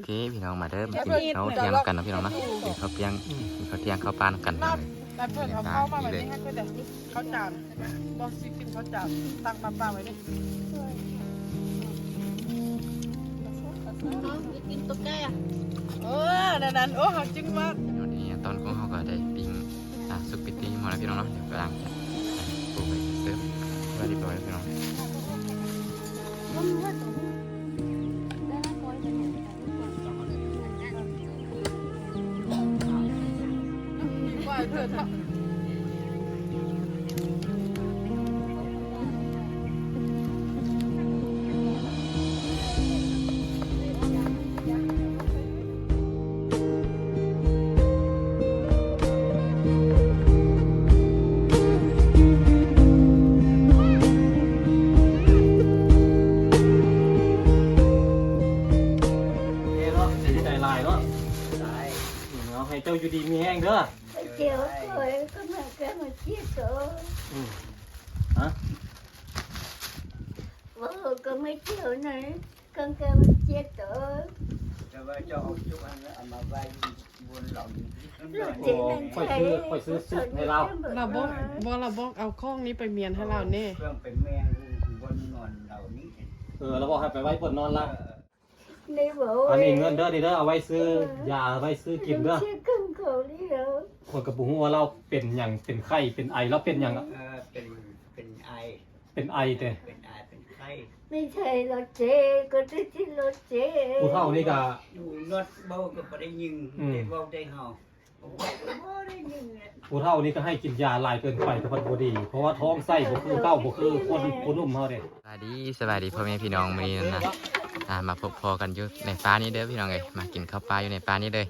เคพี่น้องมาเด้อมากินข้าวเที่ยงกันนะพี่น้องนะกินข้าวเที่ยงข้าวปานกัน แต่เพื่อนเอาเข้ามาแบบนี้ให้เพื่อนข้าวจานบอสกินข้าวจานตักมาปลาไว้ดิกินตุ๊กแกอ่ะนั่นโอ้หักจริงมาก วันนี้ตอนของเขาก็ได้ปิ้งสุกิตี้มาแล้วพี่น้องเนาะเดี๋ยวกำลังจะปรุงไปเสิร์ฟไว้เรียบร้อยแล้วพี่น้องว่าเพื่อนให้เจ้าอยู่ดีมีแห้งเด้อ เจียวสวยก็มาแกมาเชี่ยโตว่าก็ไม่เจียวไหนก็แกมาเชี่ยโตจะไปเจ้าเอาจุกอันนั้นเอามาไว้บนหลัง ค่อยซื้อซุปให้เรา เราบอกเอาข้องนี้ไปเมียนให้เราเน่เครื่องเป็นแมงบนนอนเหล่านี้เราบอกให้ไปไว้บนนอนละอันนี้เงินเด้อดีเด้อเอาไว้ซื้อยาไว้ซื้อกินเด้อคนกับบุ้งว่าเราเป็นอย่างเป็นไข้เป็นไอแล้วเป็นอย่างเป็นไอเป็นไอแต่เป็นไอเป็นไข้ไม่ใช่รถเจก็จะที่รถเจผู้เฒ่านี่ก็ดูนวดเบาก็ไม่ได้ยิงได้เบาได้เห่าผู้เฒ่านี่ก็ให้กินยาลายเกินไปกับพันบดีเพราะว่าท้องไส้บ่คือเต้าบ่คือคนนุ่มเขาเนี่ยสบายดีพ่อแม่พี่น้องมื้อนี้นะมาพบพอกันอยู่ในป่านี้เด้อพี่น้องเอ้ยมากินข้าวปลาอยู่ในป่านี้เลย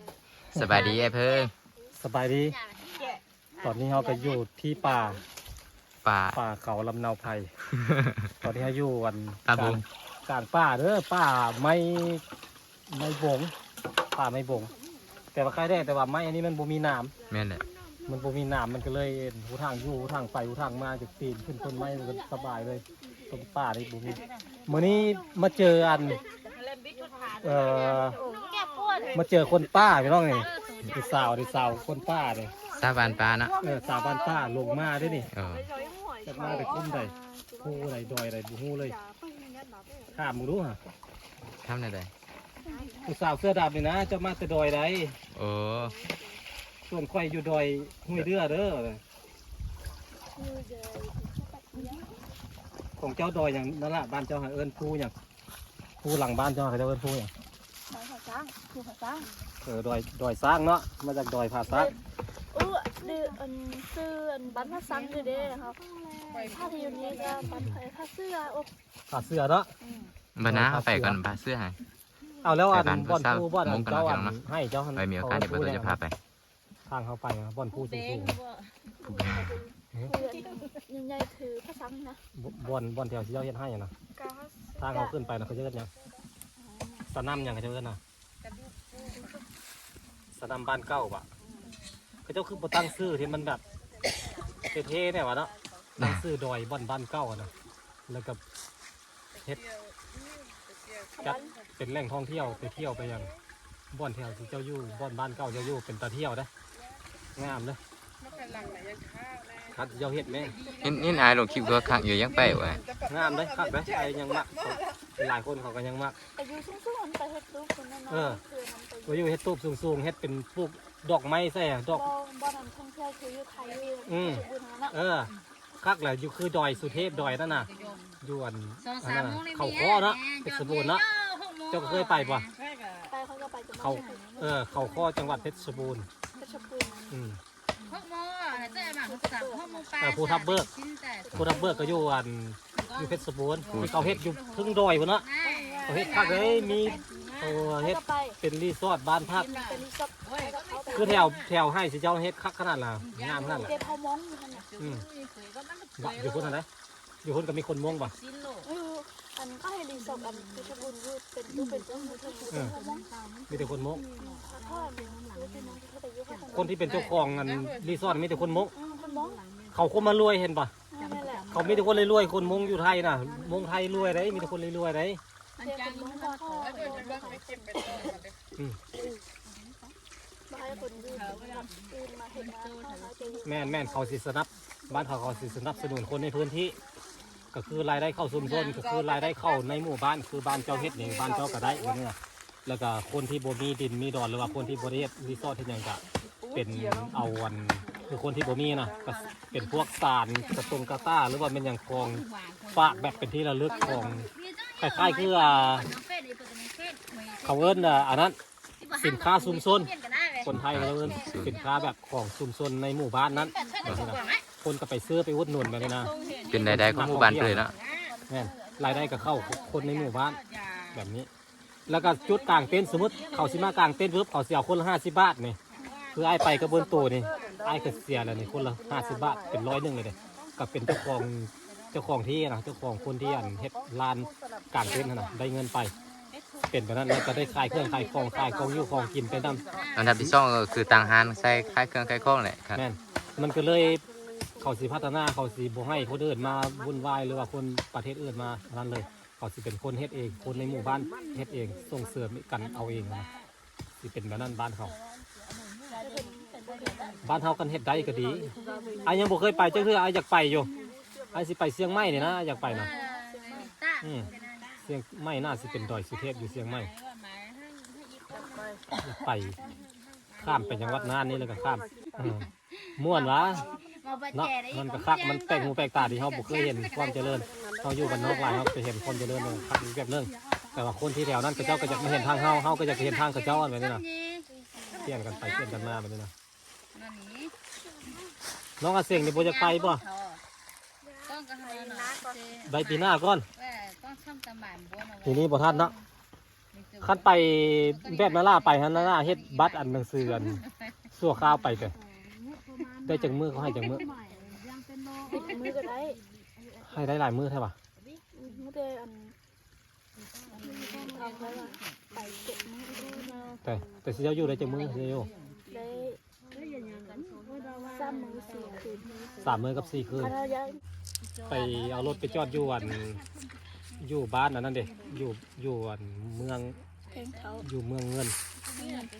สบายดีไอ้เพิ่งสบายดีตอนนี้เราก็อยู่ที่ป่าเขาลำเนาไพรตอนนี้เราอยู่กันกลางป่าเด้อป่าไม่บงป่าไม่บงแต่ว่าใครได้แต่ว่าไม้อันนี้มันบ่มีน้ำแม่นแหละมันบ่มีน้ำมันก็เลยหูทางอยู่หูทางไปหูทางมาจากปีนขึ้นต้นไม้มันก็สบายเลยต้นป่านี่บ่มีมื้อนี้มาเจอมาเจอคนป้าพี่น้องนี่ดิสาวคนป้าเลยสาบานป้านะสาบานป้าลงมาด้วยนี่จะมาไปคุ้มใดภูใดดอยใดบุหูเลยข้ามมึงรู้ฮะข้ามไหนใดผู้สาวเสื้อดำนี่นะจะมาแต่ดอยใดโอ้ส่วนข่อยอยู่ดอยห้วยเดือเด้อของเจ้าดอยอย่างนั่นแหละบ้านเจ้าหาเอิญภูอย่างภูหลังบ้านเจ้าหาเอิญภูอย่างดอยสร้างเนาะมาจากดอยผาสร้างซื้อบ้านผาสร้างเลยเด้ครับถ้าที่อยู่นี่ก็บ้านผาเสื้อเนาะบ้านน้าไปก่อนบ้านเสื้อให้เอาแล้วอันบ่อนผู้บ่อนเจ้าให้เจ้าไปมีโอกาสเดี๋ยวเราจะพาไปทางเขาไปบ่อนผู้สูงใหญ่ๆคือผาสร้างนะบ่อนแถวที่เจ้าเฮ็ดให้นะทางเขาขึ้นไปนะเขาจะเกิดยังสนามยังเขาจะเกิดนะสนามบ้านเก่าปะเขาเจ้าคือบ่ตั้งชื่อที่มันแบบเท่ๆเนี่ยวะเนาะตั้งชื่อดอยบ้านเก่านะแล้วกับเฮ็ดจัดเป็นแหล่งท่องเที่ยวไปเที่ยวไปยังบ่อนแถวที่เจ้าอยู่บ่อนบ้านเก่าเจ้าอยู่เป็นตาเที่ยวได้งามเลยคัดเจ้าเฮ็ดไหมนี่นายลงคลิปตัวขังอยู่ยังไปวะงามเลยคัดไหมไอ้ยังมักหลายคนเขาก็ยังมักอายุสูงๆไปเฮ็ดรูปคนนั้นว่าอยู่เฮ็ดตูบสูงๆเฮ็ดเป็นปลูกดอกไม้ใส่ดอกบ่อนท่องเที่ยวคืออยู่ไทยคักแหละอยู่คือดอยสุเทพดอยนั่นน่ะอยู่อันเขาข้อเนาะเพชรบูรณ์เนาะเจ้าเคยไปป่ะไปเขาก็ไปเขาข้อจังหวัดเพชรบูรณ์ภูทับเบิกก็อยู่อันอยู่เพชรบูรณ์เขาเฮ็ดอยู่ทึ่งดอยพุ่นเนาะเขาเฮ็ดคักเลยมีเฮ็ดเป็นรีสอร์ทบ้านพักคือแถวให้สิเจ้าเฮ็ดคักขนาดน่ะงามขนาดน่ะอยู่คนไหนอยู่คนก็มีคนมองป่ะอันก็ให้รีสอร์ทอันเพชรบูรณ์เป็นมีแต่คนมองคนที่เป็นเจ้าของอันรีสอร์ทมีแต่คนมองเขาคนมารวยเห็นป่ะเขามีแต่คนรวยๆคนมงอยู่ไทยน่ะมงไทยรวยได้มีแต่คนรวยได้ มาให้คนยืนมาเห็นงานเข้ามาจะ แม่นเขาสิสนับบ้านเขาสิสนับสนุนคนในพื้นที่ก็คือรายได้เข้าชุมชนก็คือรายได้เข้าในหมู่บ้านคือบ้านเจ้าเฮ็ดนี่บ้านเจ้าก็ได้อย่างนี้นะแล้วก็คนที่บ่มีดินมีดอนหรือว่าคนที่บ่ได้เฮ็ดรีสอร์ทเฮ็ดหยังก็เป็นเอาวันคือคนที่บ่มีนะก็เป็นพวกสารกระตงกระต้าหรือว่าเป็นอย่างของฝากแบบเป็นที่ระลึกของคล้ายๆคือเขาเอิ้นอันนั้นสินค้าชุมชนคนไทยเขาเอิ้นสินค้าแบบของชุมชนในหมู่บ้านนั้นคนก็ไปซื้อไปอุดหนุนแบบนี้นะ เป็นรายได้ของหมู่บ้านไปเลยเนาะ แม่นรายได้ก็เข้าคนในหมู่บ้านแบบนี้ แล้วก็จุดกลางเต็นท์สมมติเขาสิมากลางเต็นท์ปุ๊บเขาเสียคนละ50 บาทนี่คือไอ้ไปกระเบื้องโตนี่ไอ้ก็เสียแล้วนี่คนละ50 บาทเป็น100เลยก็เป็นเจ้าของที่นะเจ้าของคนที่อันเฮ็ดลานกลางเต็นท์นั่นนะได้เงินไป เป็นแบบนั้นแล้วก็ได้ขายเครื่องขายของอยู่ของกินไปนำ อันดับที่สองก็คือต่างหานใส่คล้ายเครื่องคล้ายของแหละครับ แม่นมันก็เลยเขาสิพัฒนาเขาสิบ่ให้คนอื่นมาวุ่นวายหรือว่าคนประเทศอื่นมานั่นเลยเขาสิเป็นคนเฮ็ดเองคนในหมู่บ้านเฮ็ดเองส่งเสริมกันเอาเองนะสิเป็นแบบนั้นบ้านเขาบ้านเฮากันเฮ็ดได้ก็ดีไอ้ยังบ่เคยไปจังคือไอ้อยากไปอยู่ไอ้สิไปเชียงใหม่นี่นะอยากไปนะเชียงใหม่น่าสิเป็นดอยสุเทพอยู่เชียงใหม่อยากไปข้ามไปจังหวัดน่านนี่แล้วก็ข้ามม่วนวะเนาะมันก็คักมันแปลกหูแปลกตาที่เฮาบ่เคยเห็นความเจริญเฮาอยู่บ้านนอกหลายเฮาไปเห็นความเจริญเลยคักอีกแบบนึงแต่ว่าคนที่แถวนั้นก็เจ้าก็จะมาเห็นทางเฮาก็จะเห็นทางเขาเจ้าแบบนี้นะเปลี่ยนกันไปเปลี่ยนกันมาแบบนี้นะน้องอาเสียงนี่บ่จะไปบ่ไปปีหน้าก่อนทีนี้บ่ทันเนาะคันไปแบบนาล่าไปฮันนาล่าเฮ็ดบัตรอันหนังสืออันชั่วคราวไปแต่ได้จังมือเขาให้จังมือ มือก็ได้ ให้ได้หลายมือใช่ป่ะ มือเดอันทำแล้วไปเก็บมือแต่สิเจ้าอยู่ได้จังมือสิเจ้าอยู่ ได้3 มื้อ 4 คืน 3 มื้อกับ 4 คืน เรายัง ไปเอารถไปจอดอยู่อยู่บ้านอันนั้นเด้อยู่อันเมือง เพลงเขา อยู่เมืองเงิน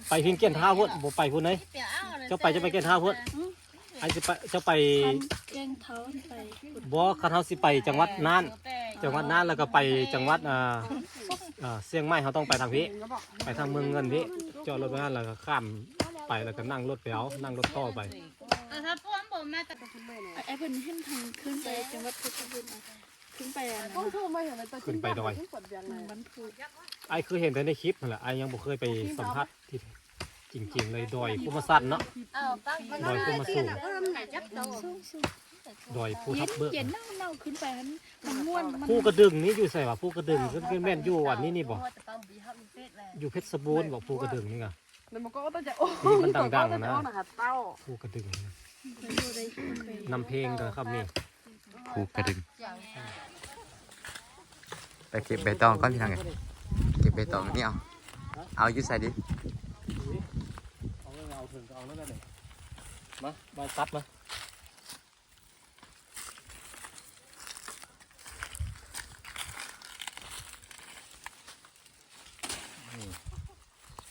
ไปพิงเกียนท่าพุ่นบ่ไปพุ่นไหนเจ้าไปจะไปเกียนท่าพุ่นไอ้สิไปเจ้าไป เพลงเขาไป บ่คันเฮาสิไปจังหวัดน่านแล้วก็ไปจังหวัดเชียงใหม่เขาต้องไปทางพี่ไปทางเมืองเงินพี่จอดรถไว้นั่นแล้วก็ข้ามไปแล้วก็นั่งรถไปเอานั่งรถต่อไป ไอ้เพิ่นเห็นทางขึ้นไปจังหวัดเพชรบูรณ์ขึ้นไปอัน ต้องโทรมาเห็นเลยตัว ขึ้นไปดอย วันพุธ ไอ้เคยเห็นแต่ในคลิปนั่นแหละไอ้ยังบ่เคยไปสัมผัสที่จริงๆเลยดอยภูมิสันเนาะดอยภูมิสูงดอยภูทับเบิก เย็นเน่าขึ้นไปมันม่วนมัน ภูกระดึงนี่อยู่ใส่ว่าภูกระดึงขึ้นแม่นอยู่วันนี้นี่บ่อยู่เพชรบูรณ์บอกภูกระดึงนี่ไง เดี๋ยวมันก็ต้องจะโอ้ นี่มันดังๆนะ เต้า ภูกระดึงนำเพลงกันครับนี่ ภูกระดึงไปเก็บใบตองก่อนพี่น้องไงเก็บใบตองนี่เอาอยู่ใส่ดิ เอาถึงก็เอาแล้วเลยมาใบตัดมา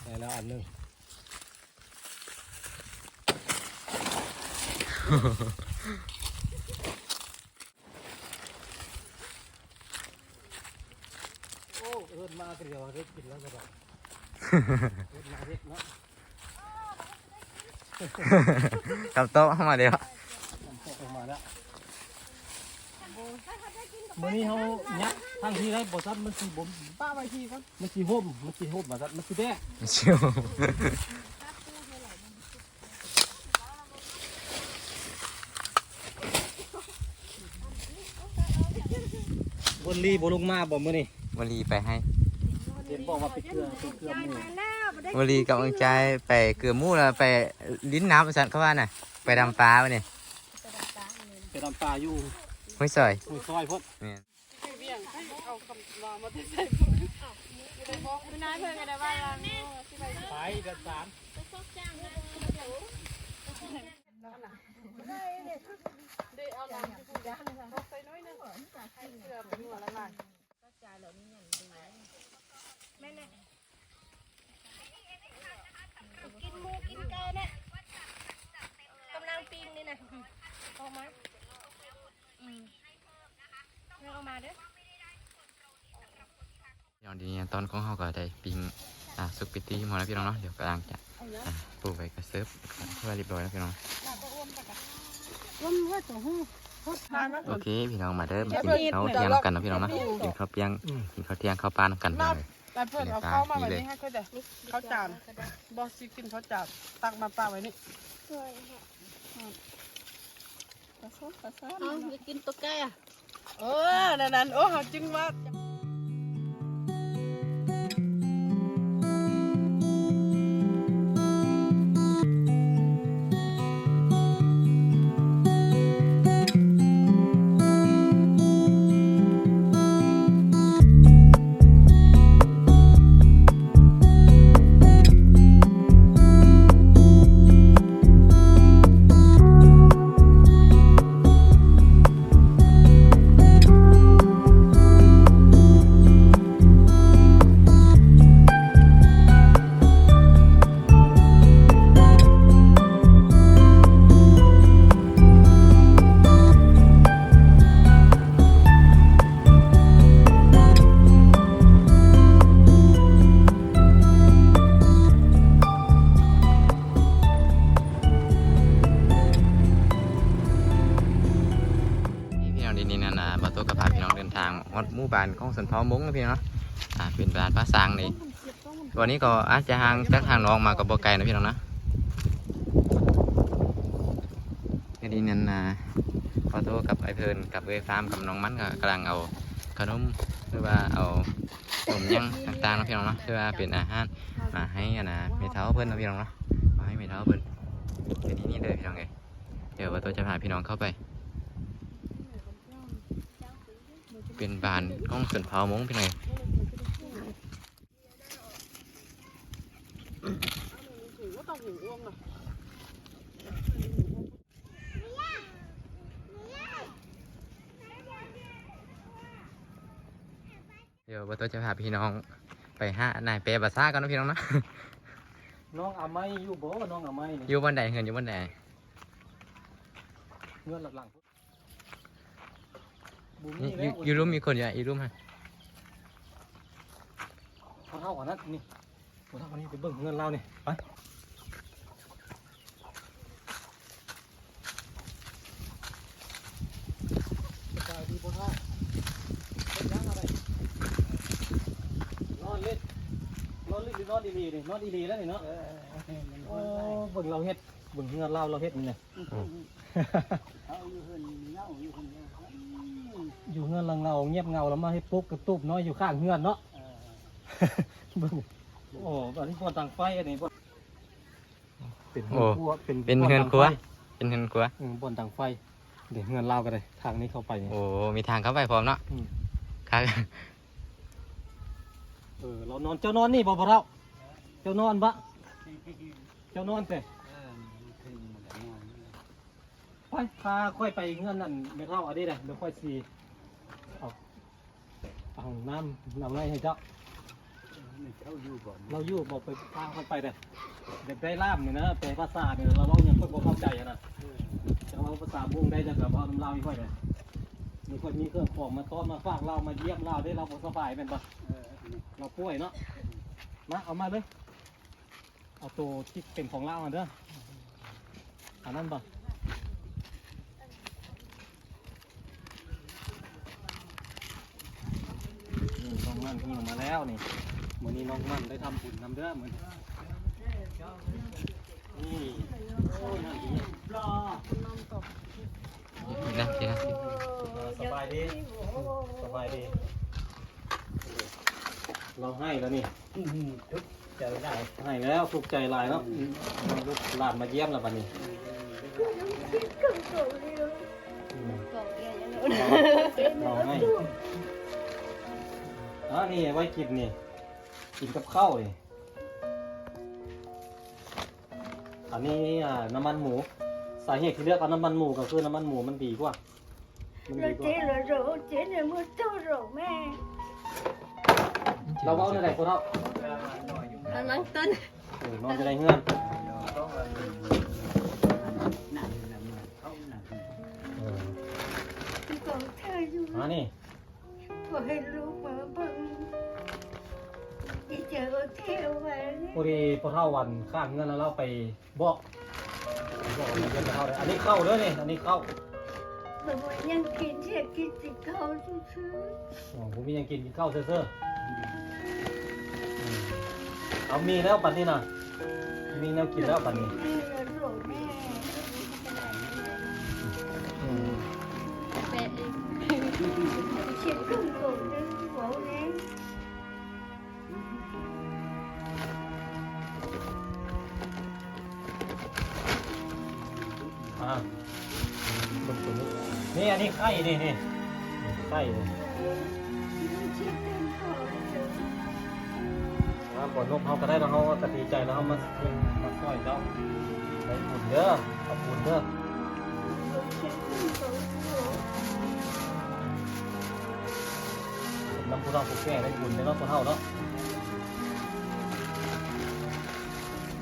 ได้แล้วอันนึงโอ้เอิ้นมาเดียวเฮ็ดกินแล้วก็ได้เอิ้นมาเฮ็ดเนาะ กับโต๊ะเข้ามาเดี๋ยว ออกมาแล้วมื้อนี้เฮายัดทางที่ได้บ่ซัดมันสิบ่ ป้าไปทีก็ มันสิห่มมาซัดมันสิแดก ชิว บนลีบ่ลงมาบ่มื้อนี้ วลีไปให้ เห็นบอกว่าไปเกลือหมู่ วลีกับองใจไปเกลือหมู่แล้วไปลิ้นน้ำประสันเขาว่าน่ะไปดำปลาวะเนี่ย ไปทำปลาอยู่ ห้วยซอย ห้วยซอยพุ่น เนี่ย เบี่ยงให้เอาคำว่ามาใส่ ไม่น่าเพิ่นก็ได้ว่าเรา ไปเดือน3 ได้เอาหลังใส่น้อยนึงเสื้อเป็นหัวละลาย มาเด้อ อย่างดีตอนของเขาก็ได้ปิ้งสุกปิตี้มาแล้วพี่น้องเนาะเดี๋ยวกำลังจะปลูกไว้กระเซิร์ฟเพื่อเรียบร้อยแล้วพี่น้อง ว่าตัวหู โอเคพี่น้องมาเด้อมากินข้าวเที่ยงกันนะพี่น้องเนาะกินข้าวเปียงกินข้าวเที่ยงข้าวปลากันพี่น้องเลย แต่เพื่อนเอาเข้ามาแบบนี้ให้ก็จะเขาจานบอสซิกินเขาจานตักมาปลาไว้นี่ เอาไปกินตัวแก่ นั่นโอ้เขาจึงว่า พี่น้องดีๆนั่นบาโตกับพาพี่น้องเดินทางวัดหมู่บ้านของสันเผามุ้งนะพี่น้องเนาะเป็นบ้านพระสร้างนี่วันนี้ก็อาจจะห่างจากทางน้องมากับบ่ไกลนะพี่น้องนะดีนั่นบาโตกับไอเพลินกับเวฟาร์มกับน้องมันก็กำลังเอาขนมหรือว่าเอาขนมย่างต่างๆนะพี่น้องเนาะคือว่าเป็นอาหารมาให้เมทัลเพิ่นนะพี่น้องเนาะมาให้เมทัลเพิ่นดีนี่เลยพี่น้องเลยเดี๋ยวบาโตจะพาพี่น้องเข้าไปเป็นบ้านของสันเผามุ้งพี่น้องเดี๋ยวบาโตจะพาพี่น้องไปหานายเปบาซ่ากันนะพี่น้องนะ น้องอาไม้อยู่บ่น้องอาไม้นี่ อยู่บนใดเงินอยู่บนใด เงื่อนหลังบุ้ม นี่ นี่แล้ว อยู่รูมมีคนอยู่อีรูมฮะ เท่ากันนั้นนี่เท่ากันนี้ไปเบิ่งเงินเราเนี่ยไปสบายดีพ่อเท่าเป็นยังอะไรนอนเล่นหรือนอนดีๆนี่นอนดีๆแล้วนี่เนาะโอ้เบิ่งเราเฮ็ดเบิ่งเงินเราเฮ็ดนี่ไง เขาอยู่คนเงาอยู่คนเดียว อยู่เงินเงาเงียบเงาแล้วมาให้ปุ๊กกระตุบน้อยอยู่ข้างเงินเนาะเบิ่งโอ้อันนี้พอตังไฟอันนี้พอเป็นเงินครัวเป็นเงินครัว เป็นเงินกลัว บนตังไฟเดี๋ยวเงินเล่ากันเลยทางนี้เข้าไปเนี่ย โอ้มีทางเข้าไปพร้อมเนาะครับ เรานอนเจ้านอนนี่บ่พอเราเจ้านอนบะเจ้านอนแต่ไปพาค่อยไปเงินนั่นไม่เท่าอันนี้เลยเดี๋ยวค่อยซีเอาน้ำไรให้เจ้า เขาอยู่ก่อน เราอยู่บอกไปพาค่อยไปเลยเด็กได้ล่ามเนี่ยนะไปภาษาเนี่ยเราเล่าอย่างเพิ่งเข้าใจนะจะเอาภาษาบุ้งได้จะแบบเอาน้ำเล่าไม่ค่อยเลยมีคนมีเครื่องของมาต้อนมาฝากเรามาเยี่ยมเราได้เราสบายเป็นปะเราป่วยเนาะมาเอามาเลยเอาตัวที่เป็นของเราเด้ออันนั้นปะน้องมันหิวมาแล้วนี่วันนี้น้องมันได้ทำบุญนำเด้อเหมือนนี่โอ้ยนั่นดีรอ นะสินะ สบายดีสบายดีเราให้แล้วนี่ ทุกเจอได้ ให้แล้วถูกใจหลายเนาะลูกหลานมาเยี่ยมแล้วบัดนี้เราให้นี่ไว้กินนี่กินกับข้าวนี่อันนี้น้ำมันหมูสาเหตุที่เลือกเอาน้ำมันหมูก็คือน้ำมันหมูมันดีกว่ามันดีกว่า เราเอาในไหนคนเท่า อันนั้นต้น นอนจะได้เงื่อน นั่นเขานั่น นี่ บ่ให้ลูกมาเบิ่งอีเจอเทวไว้ พอดีพอเท่าวันข้างเงินแล้วเราไปบอกบอกเงินไปเท่าเลยอันนี้เข้าเด้อนี่อันนี้เข้า บ่ว่ายังกินเที่ยกินสิเขาซื่อ อ๋อผมมียังกินข้าวเซ่อเอามีแล้วปันนี้นะมีแนวกินแล้วปันนี้ ๆแม่หลวงแม่ แปะเอง เช็ดเครื่องโกงเด้อบ่แน่ อ่าคนตัวนี้นี่อันนี้ไข่นี่นี่ไข่นี่ เช็ดเครื่องโกงเด้อ ว่าก่อนนกเขาก็ได้แล้วเขาก็ดีใจแล้วเขามาช่วยเจ้าได้บุญเด้อขอบคุณเด้อ เช็ดเครื่องโกงเด้อ น้ำผู้เฒ่าผู้แก่ได้บุญได้เนาะผู้เฒ่าเนาะ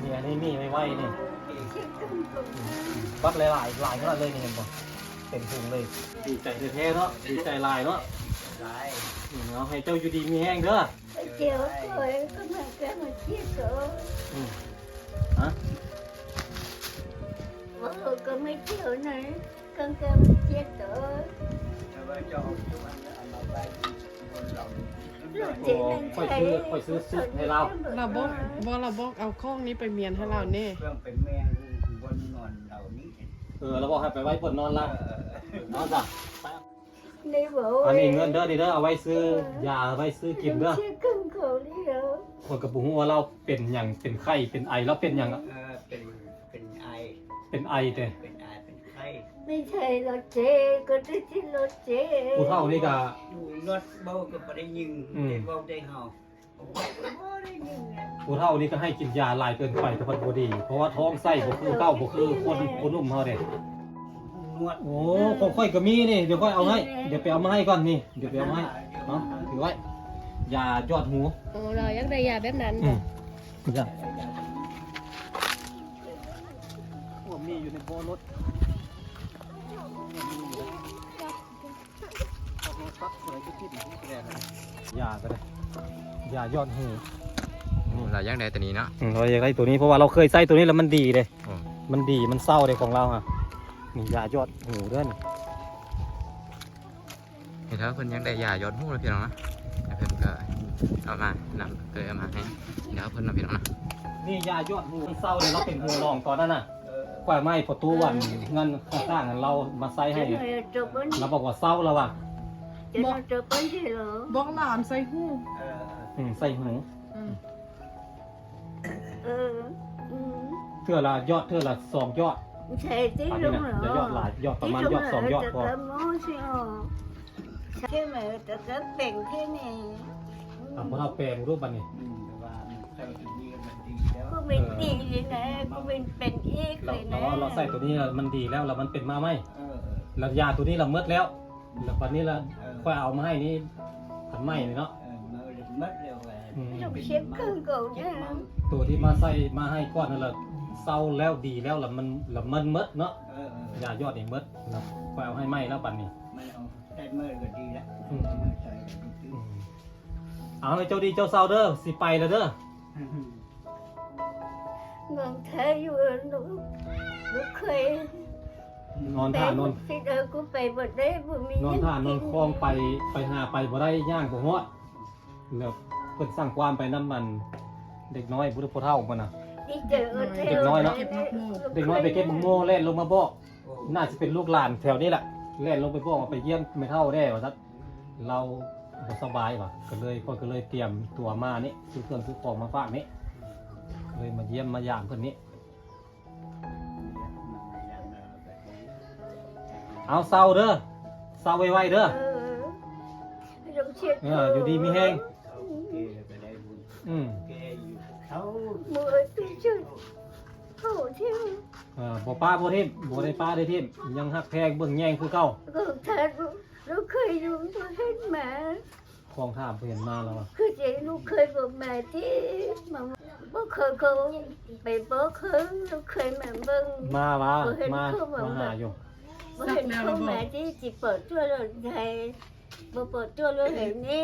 นี่อันนี้มีไม่ไหวนี่ เช็ดเครื่องโกง บักหลายขนาดเลยนี่เห็นป่ะเป็นถุงเลยดีใจแท้ๆเนาะดีใจหลายเนาะ หลาย เอาให้เจ้าอยู่ดีมีแห้งเด้อ เจียวสวยก็มาแกมาเช็ดเด้อ ฮะ ว่าก็ไม่เจียวไหนกังแกมาเช็ดเด้อ แต่ว่าเจ้าอยู่วันละอันละใบบนเรา โอ้ค่อยซื้อสุดให้เรา เราบอกเอาข้องนี้ไปเมียนให้เราเนี่ย เครื่องเป็นแมงบนนอนเหล่านี้ เราบอกให้ไปไว้บนนอนละนอนจ้ะ ในบอก อันนี้เงินเด้อดีเด้อเอาไว้ซื้อยาเอาไว้ซื้อกินเด้อ เช็ดเครื่องเขาเดียว คนกระปุกหัวเราเป็นอย่างเป็นไข้เป็นไอแล้วเป็นอย่าง เป็นไอ เป็นไอแต่ เป็นไอเป็นไข้ ไม่ใช่รถเจ๊ก็ได้ที่รถเจ๊ ผู้เฒ่านี่ก็ ดูรถเบาก็บ่ได้ยิงได้เบาได้เห่า ผู้เฒ่านี่ก็ให้กินยาหลายเกินไปแต่พันบ่ดี เพราะว่าท้องไส้บ่คือเก้าบ่คือคนนุ่มเฮาเด้ นวด โอ้ของค่อยก็มีนี่เดี๋ยวค่อยเอาให้เดี๋ยวไปเอามาให้ก่อนนี่เดี๋ยวไปเอามาให้เนาะถือไว้ยายอดหู โอ้เราอยากได้ยาแบบนั้น จ้ะมีอยู่ในโบรถยาก็ได้ยายอดหู เราอยากได้ตัวนี้เนาะ เราอยากได้ตัวนี้เพราะว่าเราเคยใส่ตัวนี้แล้วมันดีเลย อืม มันดีมันเศร้าเลยของเราอ่ะนี่ยายอดหูเด้อน เห็นแล้วเพิ่นอยากได้ยายอดหูเลยพี่น้องนะแล้วเพิ่นก็เอามานำเคยเอามาให้เดี๋ยวเพิ่นเอาพี่น้องนะ นี่ยายอดหูมันเศร้าเลยเราเป็นหูรองตอนนั้นน่ะกว่าไม่ประตูวันเงินข้างๆเรามาใส่ให้ จะหน่อยจบมัน เราบอกว่าเศร้าแล้วว่ะ จะหน่อยจบมันที่เหรอ บอกหลานใส่หู ใส่หู เออ เทื่อละยอดเทื่อละ2 ยอด ใช่ที่ อัน ล นี้ ง นะ เหรอ จะยอดหลายยอดประมาณยอด2 ยอดพอ แต่ก็มองสิอ๋อใช่ไหมแต่ก็แบ่งแค่นี้ พอเราแปลงรูปบันนี้ แต่ว่ามันใส่ตัวนี้มันดีแล้ว กูเป็นดีเลยนะกูเป็นอีกเลย เรา นะ ว่าเราใส่ตัวนี้มันดีแล้วแล้วมันเป็นมาไหมแล้วยาตัวนี้เราเมื่อแล้วแล้ววันนี้เราค่อยเอามาให้นี่พันไหมนี่เนาะ มันมัดเร็วไป ต้องเช็คเครื่องก่อนนะ ตัวที่มาใส่มาให้ก้อนนั่นแหละเศร้าแล้วดีแล้วแล้วมันเมื่อเนาะยายอดเองเมื่อแล้วค่อยเอาให้ไหมแล้วปันนี้ มันเอาได้เมื่อก็ดีแล้วใส่ เอาให้เจ้าดีเจ้าเศร้าเด้อสิไปแล้วเด้อ เมืองไทยอยู่หนูเคย นอนท่านอน ที่เดินกูไปบ่ได้บ่มี นอนท่านอนคลองไปหาไปบ่ได้ย่างบ่ฮอดแล้วเพิ่นสร้างความไปน้ำมันเด็กน้อยบุรุษผู้เฒ่ามันน่ะ ที่เจอเท เด็กน้อยเนาะ เด็กน้อยไปเก็บมะม่วงเล่นลงมาบอกน่าจะเป็นลูกหลานแถวนี้แหละเล่นลงไปบอกว่าไปเยี่ยมไม่เท่าได้ว่าซัดเราบ่สบายว่ะก็เลยเตรียมตัวมานี่ซื้อเครื่องซื้อของมาฝากนี่เลยมาเยี่ยมมายามเพิ่นนี่เอาเศร้าเด้อเศร้าไวๆเด้อ ต้องเช็ค อยู่ดีมีแห้ง เกไปได้บุญ เกอยู่เขา มือที่ชื่อเขาที่ บ่ป้าบ่ทิ่มบ่ได้ป้าได้ทิ่มยังฮักแพงเบิ่งแย่งคือเก่า ก็ท่านเราเคยอยู่ตัวเห็นหมา คลองท่ามเพิ่นมาแล้วอะ คือเจ๊ลูกเคยบอกแม่ที่มาบ่เคยเขาไปบอกเคยลูกเคยแม่เบิ่ง มาหาอยู่ บ่เห็นเขาแม่ที่จิเปิดตัวเราไทย bố bố cho nó hết nè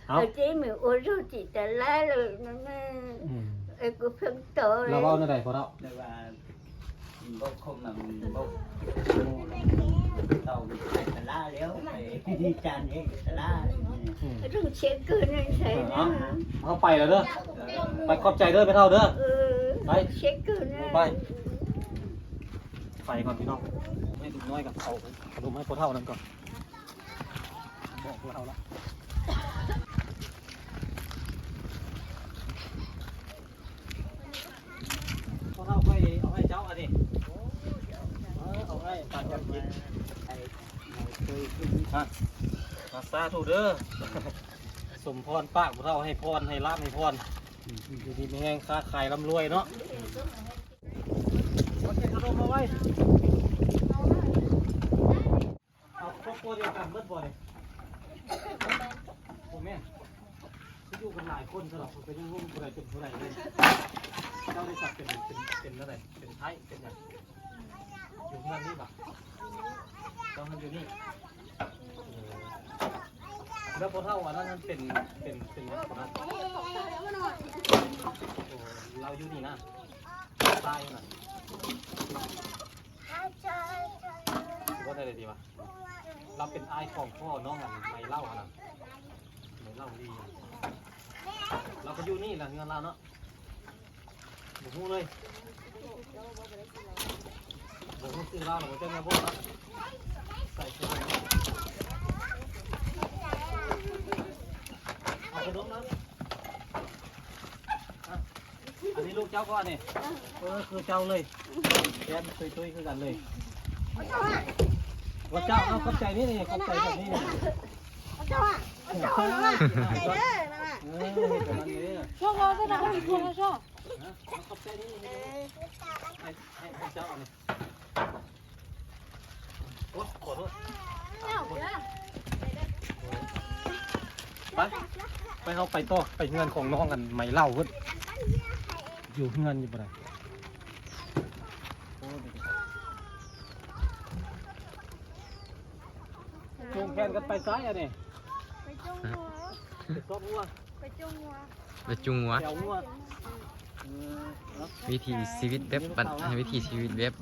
เอา ở chế mình ôi rồi chỉ ta lá rồi nó nè อืม em cũng phân tổ เรา rồi เว้าในใดพอเนาะ แต่ว่าบ่คงนำบ่เต่าไปตลาดแล้วไปที่จานเองตลาด อืม rồi chế cứ này thấy เอา nè เอาไปแล้วเด้อไปขอบใจเด้อไปเท่าเด้อ ừ chế cứ này ไปไปก่อนพี่น้องให้ลูกน้อยกับเอาขนมให้พอเท่านั้นก่อนบอกพอเท่าละพอเท่าไปเอาให้เจ้าอันนี้เอาให้ตัดกันกินมาซาถูเด้อ สมพรปากพวกเราให้พรให้ลาบให้พรอยู่ดีมีแห้งค้าขายร่ำรวยเนาะเอาเก็บขนมมาไว้เอาครอบครัวเดียวกันเบิดบ่เลยโอ้แม่ที่อยู่กันหลายคนสำหรับคนเป็นรุ่นคนใดเป็นคนใดเลยเจ้าได้สักเป็นอะไรเป็นไทยเป็นอะไรอยู่เงินนี่ป่ะเจ้ามันอยู่นี่แล้วพอเท่าอันนั้นเป็นคนนั้นเราอยู่นี่นะตายน่ะว่าได้เลยดีวะเราเป็นไอ้ของพ่อน้องอันไม่เล่าอันนั้นไม่เล่าดีเราก็อยู่นี่แหละเงินเราเนาะบุกหูเลยบุกหูซื้อเหล้าเราจะมาบอกใส่เสื้อเอาขนมนะอันนี้ลูกเจ้าก่อนนี่คือเจ้าเลยแกนตุยคือกันเลยว่าเจ้าเอาขอบใจนี่นี่ขอบใจแบบนี้นี่เจ้าใจเด้อนะประมาณนี้ชอบเราเป็นอะไรชอบขอบใจนี่ให้เจ้าอันนี้โอ๊ยขอโทษไปเอาไปต่อไปเงินของน้องกันไม่เล่าเว้ยอยู่เงินอยู่บ่ได้จูงแขนกันไปซ้ายอ่ะนี่ไปจ้องหัวไปซอบหัว ไปจุงหัว เดี๋ยวหัว วิธีชีวิตแบบบัดวิธีชีวิตแบบ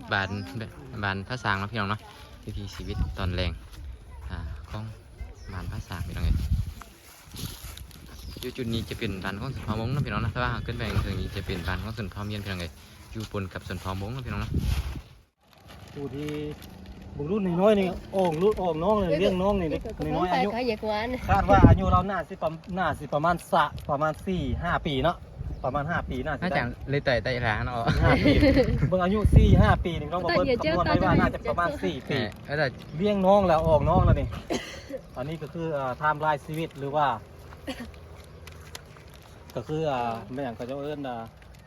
บานภาษาเนาะพี่น้องเนาะวิธีชีวิตตอนแรงของบานภาษาพี่น้องเอ้ยอยู่จุดนี้จะเป็นบานของสุนทรมงค์นะพี่น้องนะถ้าว่าขึ้นไปถึงนี้จะเป็นบานของสุนทรเมียนพี่น้องเอ้ยอยู่ปนกับสุนทรมงค์นะพี่น้องนะ อยู่ที่บุรุ่นน้อยนี่โอ่งรุ่นโอ่งน้องเลยเลี้ยงน้องนี่เด็กน้อยอายุ เขาอยากหวาน คาดว่าอายุเราน่าสิประมาณ4-5 ปีเนาะประมาณ5 ปีน่าสิ น่าจะ ได้ เลยไต่ร้านเนาะ 5 ปีเบิ่งอายุ4-5 ปีนี่เขาบอกว่าคำนวณไว้ว่าน่าจะประมาณ4 ปี แต่ เลี้ยงน้องแล้วออกน้องแล้วนี่อันนี้ก็คือไทม์ไลน์ชีวิตหรือว่า ก็คือแม่อย่างก็จะเอิ้น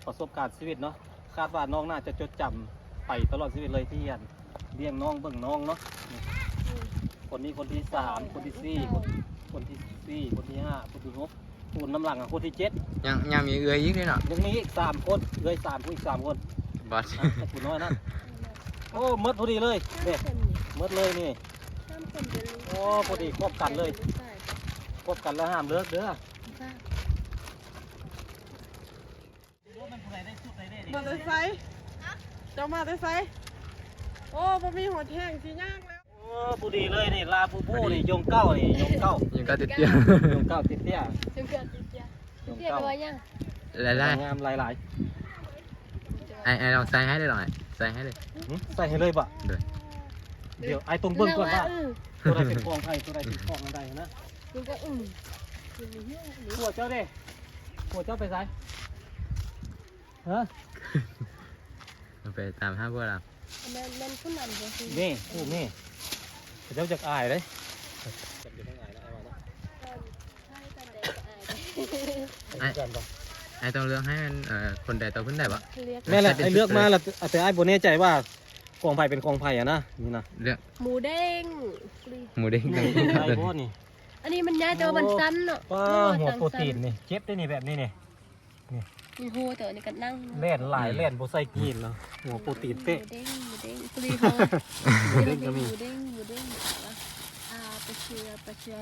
ประสบการณ์ชีวิตเนาะคาดว่าน้องน่าจะจดจำไปตลอดชีวิตเลยที่เลี้ยงน้องเบิ่งน้องเนาะคนนี้คนที่3คนที่4คนที่4คนที่5คนที่6คนน้ำหลังคนที่7ยังมีเอื้อยอีกเลยเนาะ ยังมีอีก3คนเลย3ผู้อีก3คน บอส คุณน้อยนั่นโอ้มดพอดีเลยเนี่ยมดเลยนี่โอ้พอดีครบกันเลยครบกันแล้วห้ามเลิกเด้อ มาแต่ไซเจ้ามาแต่ไซโอ้บ่มีหัวแห้งสิยากแล้ว โอ้พอดีเลยนี่ลาบูบูนี่ยงเก้านี่ยงเก้า ยังก็ติดเตี้ย ยงเก้าติดเตี้ย จุกเกิดติดเตี้ย ยง เตี้ย เก้า ตัวยัง ไล่ งามหลาย ไอ้เราใส่ให้เลยหน่อยใส่ให้เลย ๆใส่ให้เลยบะ เดี๋ยว เดี๋ยวไอ้ตรงเบิ้งก่อนว่าตัวใดเป็นฟองไทยตัวใดเป็นฟองอันใดนะ จุกก็หัวเจ้าเด้หัวเจ้าไปไสฮะ ไปตามห้าพวกเรา มันขึ้นนำเลยสิ นี่พูดนี่เจ้าจากอายเลย ไอ้ต้องเลือกให้มันคนใดตัวขึ้นได้ปะ แม่แหละไอ้เลือกมาแล้วแต่ไอ้โบแน่ใจว่ากองไผ่เป็นกองไผ่อะนะนี่นะ เลือก หมูเด้ง หมูเด้งกัน ไอ้โบนี่ อันนี้มันง่ายแต่ว่ามันสั้นเนาะ ว้าหัวโปรตีนนี่เจ็บได้นี่แบบนี้นี่ มีหูแต่อันนี้ก็นั่ง เล่นหลายเล่นโบใส่กินแล้วหัวโปรตีนเป๊ะ หมูเด้งปลีเขา หมูเด้งก็มี หมูเด้ง ปลาเชื่อปลาเชื่อ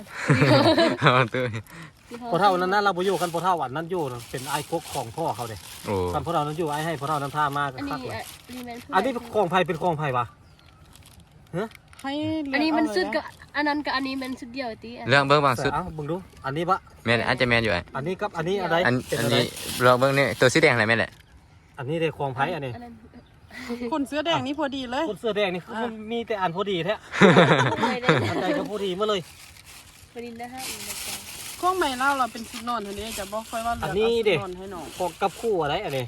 เอาตัว พอเท่านั้นนะเราบ่อยู่กันพอเท่าอันนั้นอยู่เป็นไอ้กกของพ่อเขาเด้ โอ้ กันพอเท่านั้นอยู่ไอ้ให้พอเท่านั้นท่ามาก อัน คั นี้ กเลย รีแมนพูด อันนี้ของไผ่เป็นของไผ่ปะ ให้เลืก อันนี้มัน เาเลย สุดกับอันนั้นกับอันนี้มันสุดเดียวตี เรื่องเบิ่งบางสุด เอ้ามึงดูอันนี้ปะ แม่นอาจจะแม่นอยู่ไอ้ อันนี้กับอันนี้อะไร อัน เป็น อัน อะไร นี้เราเบิ่งนี่ตัวสีแดงอะไรแม่นแหละ อันนี้ได้ของไผ่อันนี้ นั้น คนเสื้อแดงนี่พอดีเลย คนเสื้อแดงนี่คือมันมีแต่อันพอดีแท้ ไม่ได้ อันใดก็พอดีมาเลย ประเด็นนะฮะอีกนะจ๊ะ ข้องใหม่เล่าเราเป็นชุดนอนเท่านี้จะบอกค่อยว่าเหลื อั อน นี้ เอา เด็ ชุดนอนให้น้อง ของกับคู่อะไรอันนี้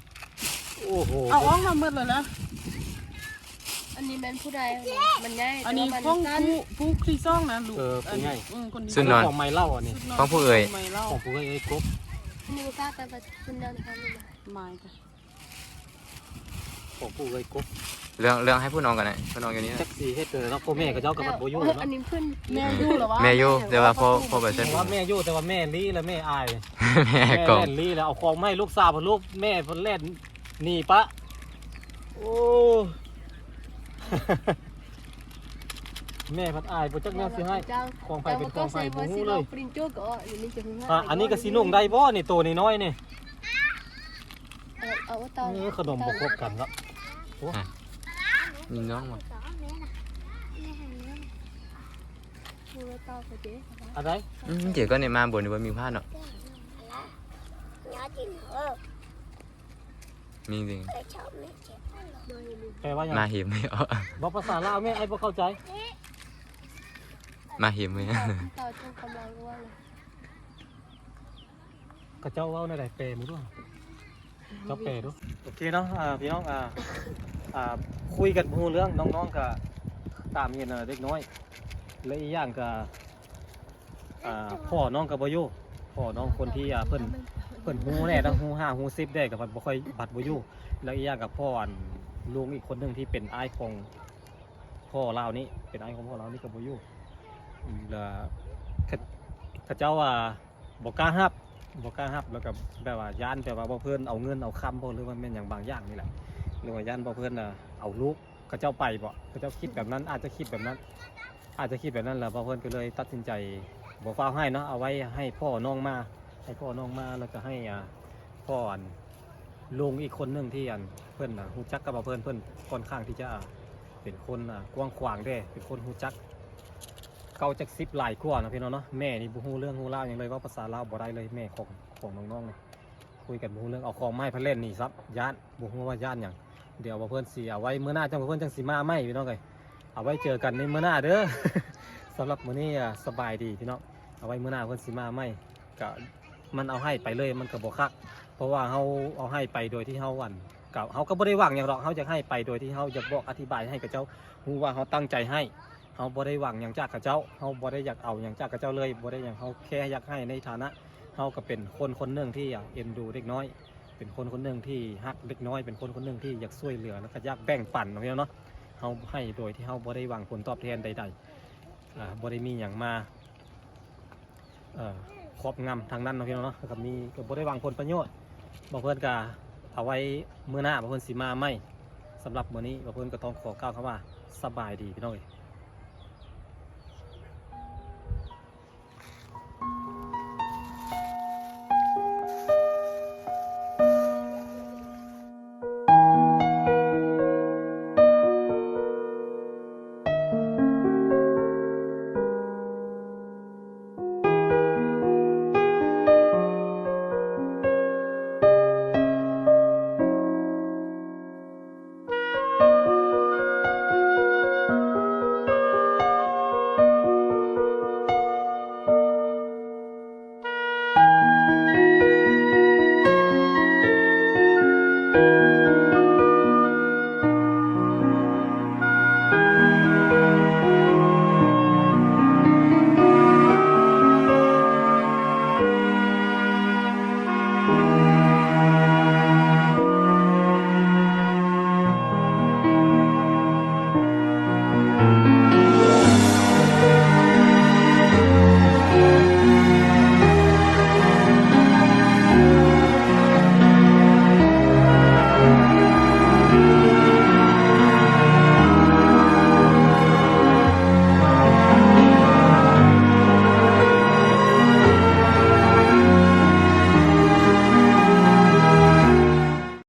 โอ้โห เอาอ้องมาเมื่อเลยนะ อันนี้แมนผู้ใดมันง่าย อันนี้ แต่ ข้ ว่า อง มันสั้น ผู้คลีซ่องนะลูก เป็นไง คนที่ สุดนอน ของไม้เล่าอันนี้ ชุดนน ของผู้เอ่ย ใหม่เล่า ของผู้เอ้ยกบ อันนี้ก็แต่ว่าคุณเดินทางนี่นะ ไม้จ้ะ ของผู้เอ้ยกบ เรื่องให้ผู้น้องกันนะผู้น้องอยู่นี่ แท็กซี่เฮ็ดเตอร์แล้วพ่อแม่กับเจ้ากับบัดบ่อยู่ อั เนาะ นนี้เพื่อน แม่อยู่เหรอวะ แม่อยู่แต่ว่าพ่อไปใช้ แต่ว่าแม่อยู่แต่ว่าแม่ลี้แล้วแม่อาย แม่ แม่ กล่อง เล่นลี้แล้วเอาของมาให้ลูกสาวลูกแม่เพิ่นเล่นหนีปะโอ้ แม่เพัดอายบ่จักแนวสิให้ ของไผ่เป็นของไผ่บ่ฮู้เลย ปรินโจก็อันนี้จะ อันนี้ก็สินุ่งได้บ่นี่ตัวน้อยๆนี่ เอาเตา ขนมบ่ครบกันเนาะ มีน้องมา ดูเตาไปเจ๊ อะไร เดี๋ยวก็ในมาบ่นว่ามีผ้าเนาะ nhỏ thì nữa มีจริง cái chậu này chết แปลว่าหยัง มาเห็มไม่ออก บอกภาษาลาวแม่ไอ้บ่เข้าใจ มาเห็มไม่ เตาจงกำลังว่าเลย กระเจ้าเว้าในใดแปลมึงด้วยเจ้าแปลดูโอเคเนาะพี่น้องคุยกันฮู้เรื่องน้องๆก็ตามเห็นเด็กน้อยและอีกอย่างก็พ่อน้องก็บ่อยู่พ่อน้องคนที่เพิ่นฮู้แน่ทั้งฮู้5ฮู้10ได้ก็บ่ค่อยบัดบ่อยู่แล้วอีกอย่างกับพ่อลุงอีกคนหนึงที่เป็นอ้ายของพ่อลาวนี่เป็นอ้ายของพ่อลาวนี่ก็บ่อยู่แล้วเขาเจ้าบ่กล้ารับแล้วก็แบบว่าย่านแบบว่าบ่เพิ่นเอาเงินเอาคำบ่หรือว่าแม่นหยังบางอย่างนี่แหละหรือว่าย่านบ่เพิ่นเอาลูกเขาเจ้าไปบ่เขาเจ้าคิดแบบนั้นอาจจะคิดแบบนั้นแล้วบ่เพิ่นก็เลยตัดสินใจบ่ฟ้าวให้เนาะเอาไว้ให้พ่อน้องมาแล้วก็ให้พ่อลุงอีกคนหนึงที่เพิ่นฮู้จักกับบ่เพิ่นค่อนข้างที่จะเป็นคนกว้างขวางเด้เป็นคนฮู้จักเก่าจัก10หลายกว่านะพี่น้องเนาะแม่นี่บ่ฮู้เรื่องฮู้ราวหยังเลยว่าภาษาลาวบ่ได้เลยแม่ของน้องๆนี่คุยกันบ่ฮู้เรื่องเอาของมาให้เพิ่นเล่นนี่ซับย่านบ่ฮู้ว่าย่านหยังเดี๋ยวบ่เพิ่นสิเอาไว้มื้อหน้าจังเพิ่นจังสิมาใหม่พี่น้องเอ้ยเอาไว้เจอกันในมื้อหน้าเด้อ สำหรับมื้อนี้สบายดีพี่น้องเอาไว้มื้อหน้าเพิ่นสิมาใหม่ก็มันเอาให้ไปเลยมันก็บ่คักเพราะว่าเฮาเอาให้ไปโดยที่เฮาก็เฮาก็บ่ได้หวังหยังหรอกเฮาจะให้ไปโดยที่เฮาอยากบอกอธิบายให้กับเจ้าฮู้ว่าเฮาตั้งใจให้เฮาบ่ได้หวังหยังจากกับเจ้าเฮาบ่ได้อยากเอาหยังจากกับเจ้าเลยบ่ได้หยังเฮาแค่อยากให้ในฐานะเฮาก็เป็นคนหนึงที่เอ็นดูเด็กน้อยเป็นคนหนึงที่ฮักเด็กน้อยเป็นคนหนึงที่อยากช่วยเหลือแล้วก็อยากแบ่งปันเนาะเฮาให้โดยที่เฮาบ่ได้หวังผลตอบแทนใดๆบ่ได้มีหยังมาครอบงำทางนั้นเนาะพี่น้องเนาะก็มีก็บ่ได้หวังผลประโยชน์บ่เพิ่นก็เอาไว้มื้อหน้าบ่เพิ่นสิมาใหม่สำหรับมื้อนี้บ่เพิ่นก็ต้องขอกล่าวคำว่าสบายดีพี่น้องเอ้ย